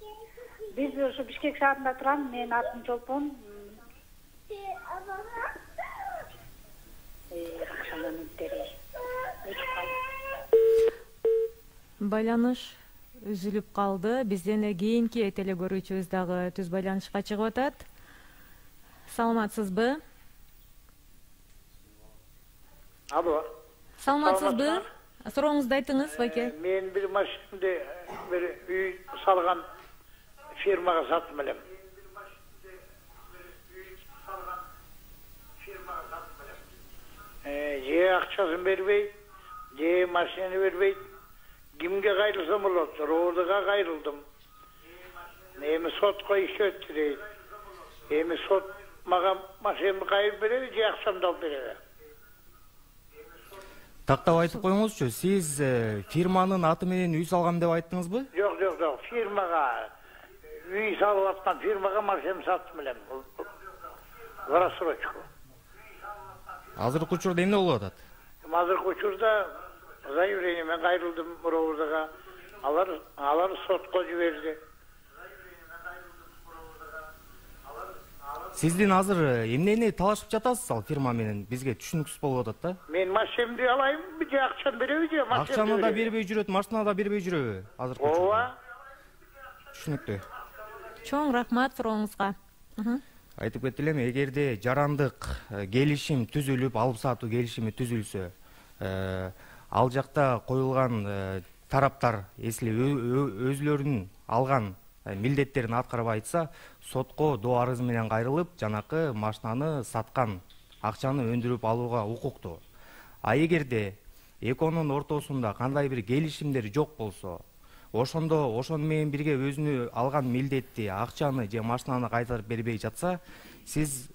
Биз ушу Бишкек шаарында турам. Менин атым Чолпон. Байланыш үзүлүп калды. Бизден кийинки телекөрүүчүбүз дагы түз байланышка чыгып атат. Саламатсызбы? Алло. Саламатсызбы? Сурооңузду айтыңыз, байке. Мен бир машинамды бир үй салган фирмага сатып элем. Же акчасын бербейт, же машинаны бербейт. Кимге кайрылсам болот? Роодага кайрылдым. Эми сотко иш өттү дейт. Эми сот мага машинамды кайрып береби, же акчамды алып береби? Тактап айтып коюңузчу, сиз фирманын аты менен үй салгам деп айттыңызбы? Жок, жок, жок. Фирмага үй салып аткан фирмага машинамды саттым элем. Рассрочку. Азыркы учурда эмне болуп атат? Азыркы учурда заявление мен кайрылдым Роодага. Алар сотко жиберди. Сиздин азыр эмнени талашып жатасыз ал фирма менен? Бизге түшүнүксүз болуп атат да. Мен машинамды алайынбы, же акчаны береби, же машинамды? Акчаны да бербей жүрөт, машинаны да бербей жүрөбү азыркы учурда? Ооба. Түшүнүктүү. Чоң рахмат сурооңузга. Айтып кетелем, эгерде жарандык келишим түзүлүп, алып сатуу келишими түзүлсө, ал жакта коюлган тараптар если өзлөрүнүн алган милдеттерин аткарбай атса, сотко доо арызы менен кайрылып, жанакы машинаны саткан акчаны өндүрүп алууга укуктуу. А эгерде экөөнүн ортосунда кандай бир келишимдер жок болсо, ошону менен бирге өзүнү алган милдетти, акчаны же машинаны кайтарып бербей жатса, сиз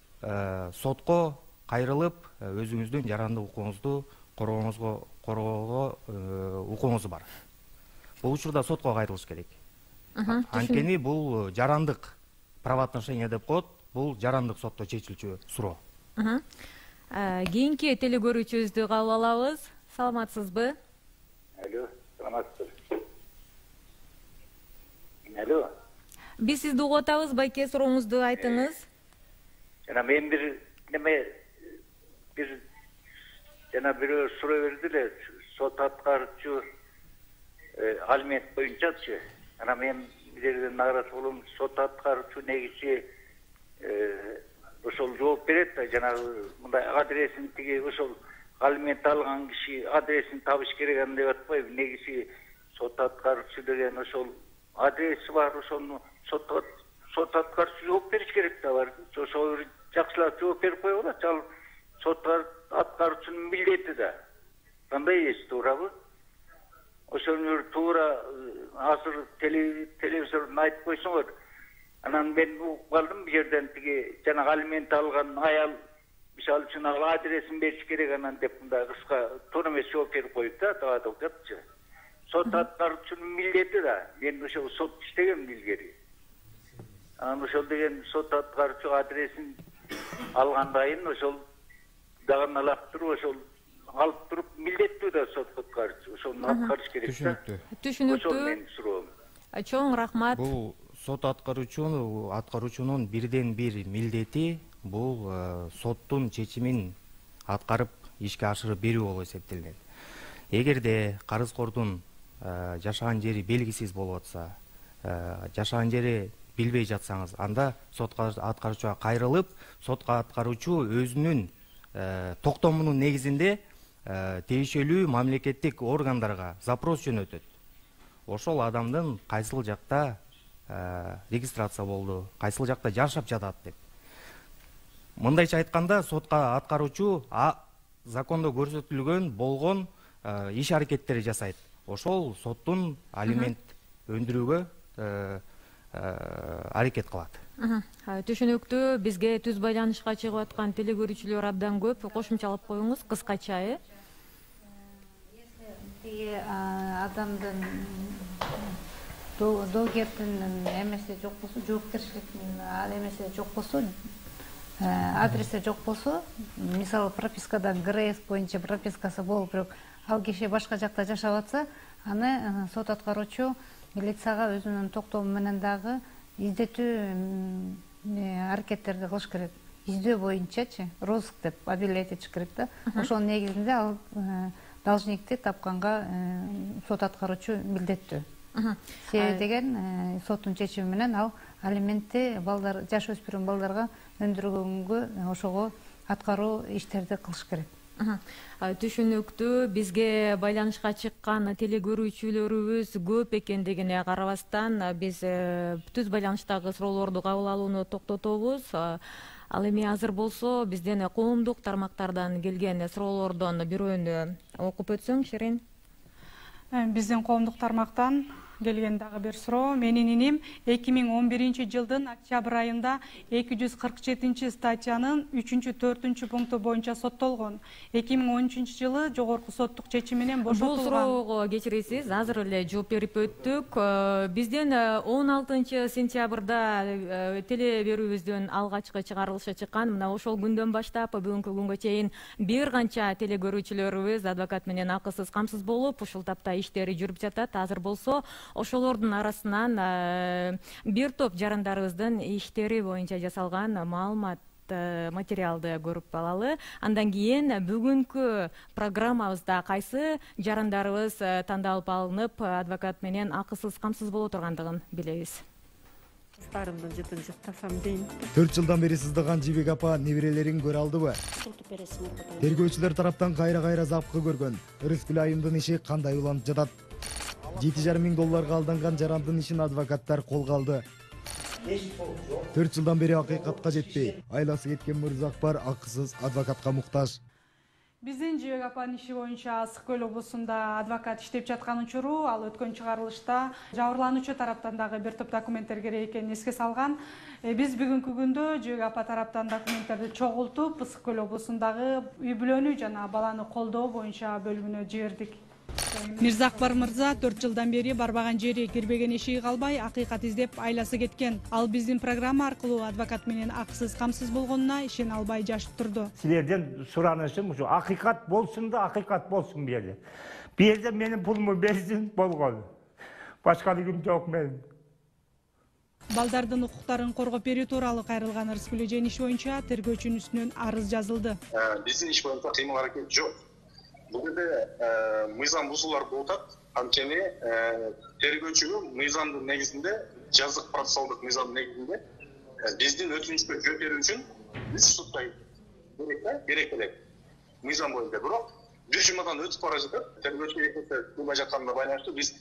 сотко кайрылып, өзүңүздүн жарандык укугуңузду коргоого укугуңуз бар. Бул учурда сотко кайрылыш керек. Анткени бул жарандык правоотношение деп коет, бул жарандык сотто чечилчү суроо. Кийинки телекөрүүчүбүздү кабыл алабыз. Саламатсызбы? Алло, саламатсызбы? Алло. Биз сизди угуп атабыз, байке, сурооңузду айтыңыз. Жана мен бир бирөө суроо берди эле, сот аткаруучу алимент боюнчачы. Ана мен бирден награт болом, сот аткаруучу негизи ошол жооп берет да, жанагы мындай адресин тиги ошол алимент алган киши адресин табыш керек деп атпайбы. Негизи сот аткаруучу деген ошол адреси бар, ошону сот аткаруучу жооп бериш керек да бар. Ошол жакшылап жооп берип кое болот. Ал сот аткаруучунун милдети да. Кандай эс туурабы? Ошону туура азыр телевизордон айтып койсоңор, анан мен угуп калдым, бул жерден тиги жанагы алимент алган аял мисалы үчүн ал адресин бериш керек анан деп мындай кыска туура эмес жооп берип коюп да, деп жатчы. Сот аткаруучунун милдети да. Мен ошол сот иштегем илгери. Анан ошол деген сот аткаруучу адресин алгандайын ошол даганалап туруп, ошол алып туруп милдеттүү да сот аткаруучу. Ошону аткарыш керек да. Түшүнүктүү. Ошол менин суроом. Чоң рахмат. Бул сот аткаруучунун бирден бир милдети бул соттун чечимин аткарып ишке ашырып берүү болуп эсептелинет. Эгерде карызкордун жашаган жери белгисиз болуп атса, жашаган жери билбей жатсаңыз, анда сот аткаруучуга кайрылып, сот аткаруучу өзүнүн токтомунун негизинде тийиштүү мамлекеттик органдарга запрос жөнөтөт. Ошол адамдын кайсыл жакта регистрация болду, кайсыл жакта жашап жатат деп. Мындайча айтканда, сотко аткаруучу закондо көрсөтүлгөн болгон иш аракеттери жасайт. Ошол соттун алимент өндүрүүгө аракет кылат. Түшүнүктүү, бизге түз байланышка чыгып аткан теле көрүүчүлөр абдан көп. Кошумчалап коюңуз кыскача. Адамдын доогердин эмеси жок болсо, жоопкерчиликтин эмеси жок болсо, адреси жок болсо, мисалы пропискадан ГРС боюнча пропискасы болуп, бирок ал киши башка жакта жашап атса, аны сот аткаруучу милицияга өзүнүн токтому менен дагы издетүү аракеттерди кылыш керек. Издөө боюнчачы, розыск деп объявлять этиш керек да. Ошонун негизинде ал должникти тапканга сот аткаруучу милдеттүү. Себеби деген соттун чечими менен ал алиментти балдар, жаш өспүрүм балдарга өндүргөнгө ошого аткаруу иштерди кылыш керек. Түшүнүктүү, бизге байланышка чыккан теле көрүүчүлөрүбүз көп экендигине карабастан биз түз байланыштагы суроолорду кабыл алууну токтотобуз. Ал эми азыр болсо бизден коомдук тармактардан келген суроолордон бирөөнү окуп өтсөң, Ширин. Биздин коомдук тармактан келген дагы бир суроо. Менин иним 2011-жылдын октябрь айында 247 статьянын 3-4 пункту боюнча соттолгон. 2013-жылы жогорку соттук чечим менен бошотулган. Бул суроого кечиресиз, азыр эле жооп берип өттүк. Бизден 16 сентябрда теле берүүбүздүн алгачкы чыгарылышы чыккан. Мына ошол күндөн баштап бүгүнкү күнгө чейин бир канча теле көрүүчүлөрүбүз адвокат менен акысыз камсыз болуп, ушул тапта иштери жүрүп жатат. Азыр болсо ошолордун арасынан бир топ жарандарыбыздын иштери боюнча жасалган маалымат материалды көрүп алалы. Андан кийин бүгүнкү программабызда кайсы жарандарыбыз тандалып алынып, адвокат менен акысыз камсыз боло тургандыгын билебиз. 4 жылдан бери сыздаган Жибек апа неберелерин көрө алдыбы? Тергөөчүлөр тараптан кайра запкы көргөн Рыскүл айымдын иши кандай уланып жатат? $7,5 миң алданган жарандын ишин адвокаттар колго алды. 4 жылдан бери акыйкатка жетпей, айласы кеткен Мырзакбар акысыз адвокатка муктаж. Биздин Жибек апанын иши боюнча Ысык Көл облусунда адвокат иштеп жаткан учуру, ал өткөн чыгарылышта жабырлануучу тараптан дагы бир топ документтер керек экенин эске салган. Биз бүгүнкү күндө Жибек апа тараптан документтерди чогултуп, Ысык Көл облусундагы үй бүлөнү жана баланы колдоо боюнча бөлүмүнө жибердик. Мирзакбар мырза 4 жылдан бери барбаган жери, кирбеген эшиги калбай акыйкат издеп айласы кеткен. Ал биздин программа аркылуу адвокат менен акысыз камсыз болгонуна ишене албай жашып турду. Силерден суранышым ушу акыйкат болсун да, акыйкат болсун бу жерде. Бу жерде менин пулумду берсин болгон. Башка күн жок менин. Балдардын укуктарын коргоп берүү тууралуу кайрылган Рыскүл эженин иши боюнча тергөөчүнүн үстүнөн арыз жазылды. Биздин иш боюнча кыймыл аракет жок. Бул жерде мыйзам бузуулар болуп атат. Анткени тергөөчүгө мыйзамдын негизинде, жазык процессуалдык мыйзамдын негизинде биздин өтүнүчкө жооп берүү үчүн 3 сутка керек элек. Мыйзам боюнча бирок 1 жумадан өтүп бара жатат. Тергөөчү экинчи кылбай жатканына байланыштуу биз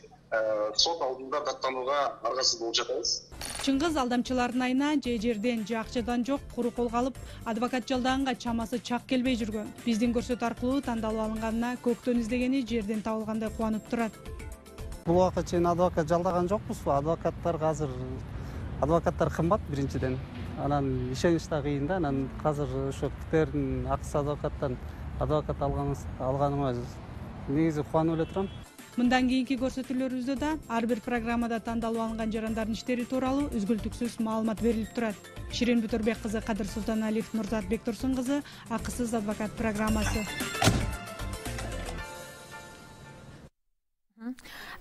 сот алдында даттанууга аргасыз болуп жатабыз. Чыңгыз алдамчылардын айына же жерден же акчадан жок куру колго алып, адвокат жалдаганга чамасы чак келбей жүргөн. Биздин көрсөтүү аркылуу тандалып алынганына көктөн издегени жерден табылгандай кубанып турат. Бул убакка чейин адвокат жалдаган жокпуз. Адвокаттар кымбат биринчиден. Анан ишенич да кыйын да. Анан азыр ошо КТРдин акысыз адвокат алганыма негизи кубанып эле турам. Мындан кийинки көрсөтүүлөрүбүздө да ар бир программада тандалып алынган жарандардын иштери тууралуу үзгүлтүксүз маалымат берилип турат. Ширин Бүтөрбек кызы, Кадыр Султаналиев, Нурзат Бектурсун кызы, акысыз адвокат программасы.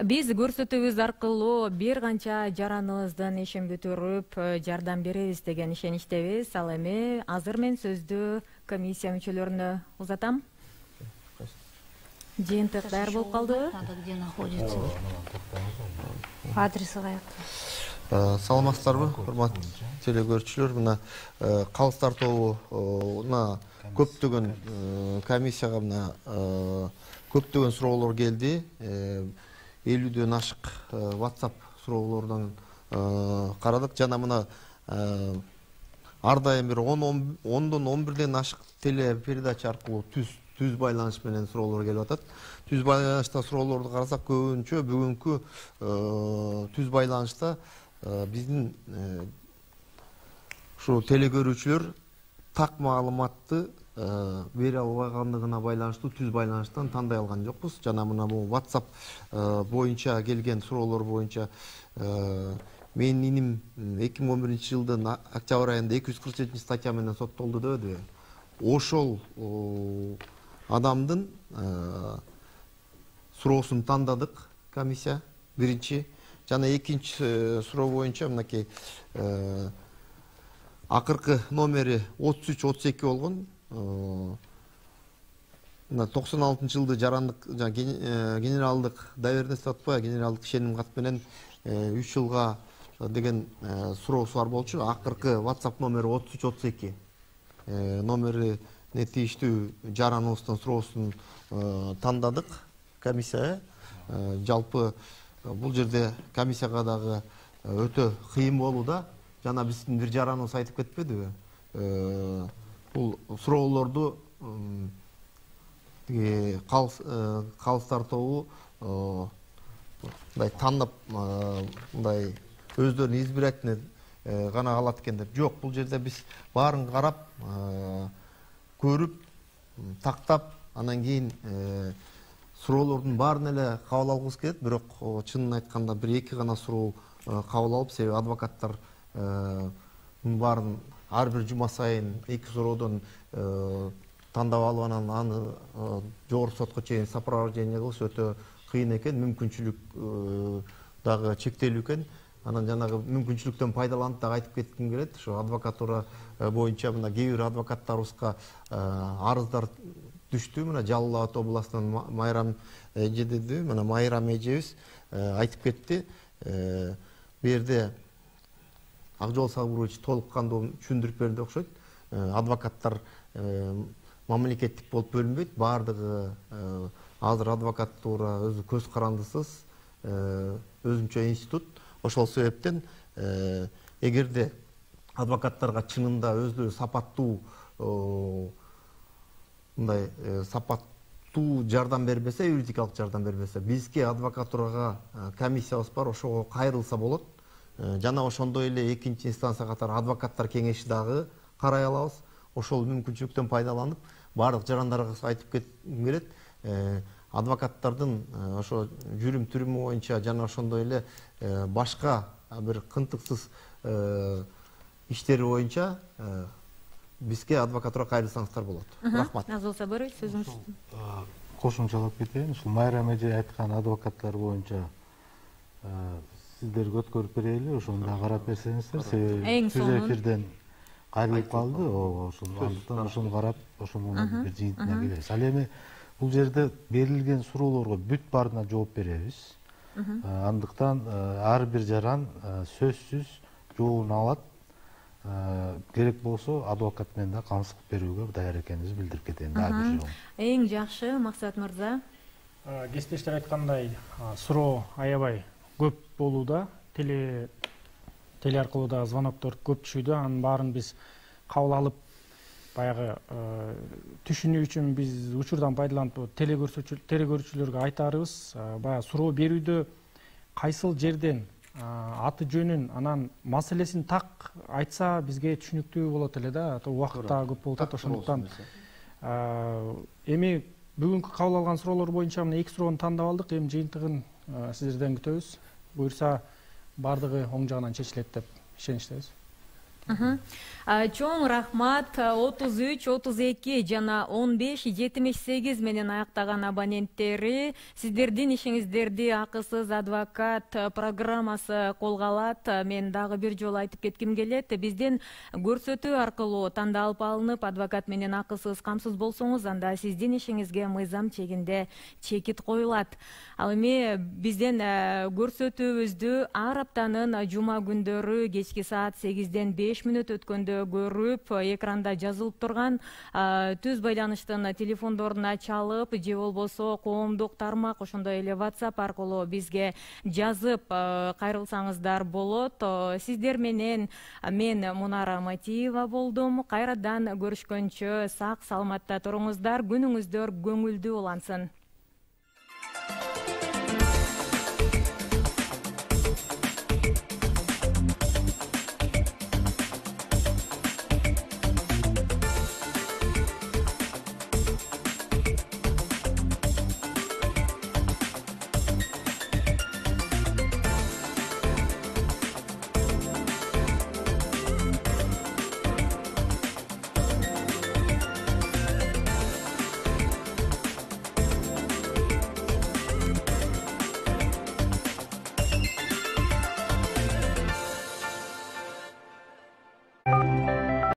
Биз көрсөтүүбүз аркылуу бир канча жараныбыздын ишин бүтүрүп жардам беребиз деген ишеничтебиз. Ал эми азыр мен сөздү комиссия мүчөлөрүнө узатам. Жыйынтык даяр болуп калдыбы? Где находится? Адреси каякта? Саламатсыздарбы, урматтуу теле көрүүчүлөр? Мына калыстар тобуна көптөгөн комиссияга мына көптөгөн суроолор келди. 50дөн ашык WhatsApp суроолордон карадык. Жана мына ар дайым бир 10дон 11ден ашык теле передача аркылуу түз байланыш менен суроолор келип атат. Түз байланышта суроолорду карасак, көбүнчө бүгүнкү түз байланышта биздин Ушул телекөрүүчүлөр так маалыматты бере албагандыгына байланыштуу түз байланыштан тандай алган жокпуз. Жана мына бул WhatsApp боюнча келген суроолор боюнча менин иним 2011-жылдын октябрь айында 247 статья менен соттолду дебедиби? Ошол адамдын суроосун тандадык комиссия биринчи. Жана экинчи суроо боюнча мынакей акыркы номери 33-32 болгон. 96-жылды жарандык генералдык доверенность атпай, генералдык ишеним кат менен 3 жылга деген суроосу бар болчу. Акыркы WhatsApp номери 33-32 номери тиештүү жараныбыздын суроосун тандадык комиссия. Жалпы бул жерде комиссияга дагы өтө кыйын болууда. Жана биздин бир жараныбыз айтып кетпедиби? Бул суроолорду калыстар тобу мындай тандап мындай өздөрүнүн избирательный гана калат экен деп. Жок, бул жерде биз баарын карап, көрүп, тактап, анан кийин суроолордун баарын эле кабыл алгыбыз келет. Бирок чынын айтканда бир эки гана суроо кабыл алып, себеби адвокаттар баарын ар бир жума сайын эки суроодон тандап алып анан аны жогорку сотко чейин сопровождение кылыш өтө кыйын экен, мүмкүнчүлүк дагы чектелүү экен. Анан жанагы мүмкүнчүлүктөн пайдаланып дагы айтып кетким келет. Ошо адвокатура боюнча мына кээ бир адвокаттарыбызга арыздар түштү. Мына Жалал Абад областынан Майрам эже деди, мына Майрам эжебиз айтып кетти. Бу жерде Акжол Сабырович толук кандуу түшүндүрүп берди окшойт. Адвокаттар мамлекеттик болуп бөлүнбөйт. Баардыгы азыр адвокатура өзү көз карандысыз өзүнчө институт. Ошол себептен эгерде адвокаттарга чынында өздөрү сапаттуу мындай сапаттуу жардам бербесе, юридикалык жардам бербесе, бизге адвокатурага комиссиябыз бар, ошого кайрылса болот. Жана ошондой эле экинчи инстанция катары адвокаттар кеңеши дагы карай алабыз. Ошол мүмкүнчүлүктөн пайдаланып, баардык жарандарга айтып кетким келет. Адвокаттардын ошо жүрүм түрүмү боюнча жана ошондой эле башка бир кынтыксыз иштери боюнча бизге адвокатура кайрылсаңыздар болот. Рахмат. Назыл Сабырович, сөзүңүз. Кошумчалап кетейин. Ушул Майрам эже айткан адвокаттар боюнча сиздерге өткөрүп берели, ошону да карап берсеңиздер. Себеби түз эфирден кайрылып калды. Ошону карап, ошонун бир жыйынтыгына келебиз. Ал эми бул жерде берилген суроолорго бүт баарына жооп беребиз. Андыктан ар бир жаран сөзсүз жообун алат. Керек болсо адвокат менен да камсыз берүүгө даяр экенибизди билдирип кетейин. Эң жакшы, Максат мырза. Кесиптештер айткандай, суроо аябай көп болууда. Теле аркылуу да звоноктор көп түшүүдө. Анын баарын биз кабыл алып, баягы түшүнүү үчүн биз учурдан пайдаланып теле көрүүчүлөргө айтарыбыз. Баягы суроо берүүдө кайсыл жерден аты жөнүн, анан маселесин так айтса бизге түшүнүктүү болот эле да. Убакыт да көп болуп атат. Ошондуктан эми бүгүнкү кабыл алган суроолор боюнча мына эки суроону тандап алдык. Эми жыйынтыгын сиздерден күтөбүз. Буюрса баардыгы оң жагынан чечилет деп ишеничтебиз. Чоң рахмат. 33-32 жана 15-78 менен аяктаган абоненттери сиздердин ишиңиздерди акысыз адвокат программасы колго алат. Мен дагы бир жолу айтып кетким келет. Бизден көрсөтүү аркылуу тандалып алынып, адвокат менен акысыз камсыз болсоңуз, анда сиздин ишиңизге мыйзам чегинде чекит коюлат. Ал эми бизден көрсөтүүбүздү ар аптанын жума күндөрү кечки саат 8-ден 5 мүнөт өткөндө көрүп, экранда жазылып турган түз байланыштын телефондоруна чалып, же болбосо коомдук тармак, ошондой эле WhatsApp аркылуу бизге жазып кайрылсаңыздар болот. Сиздер менен мен Мунара Матиева болдум. Кайрадан көрүшкөнчө сак саламатта туруңуздар, күнүңүздөр көңүлдүү улансын.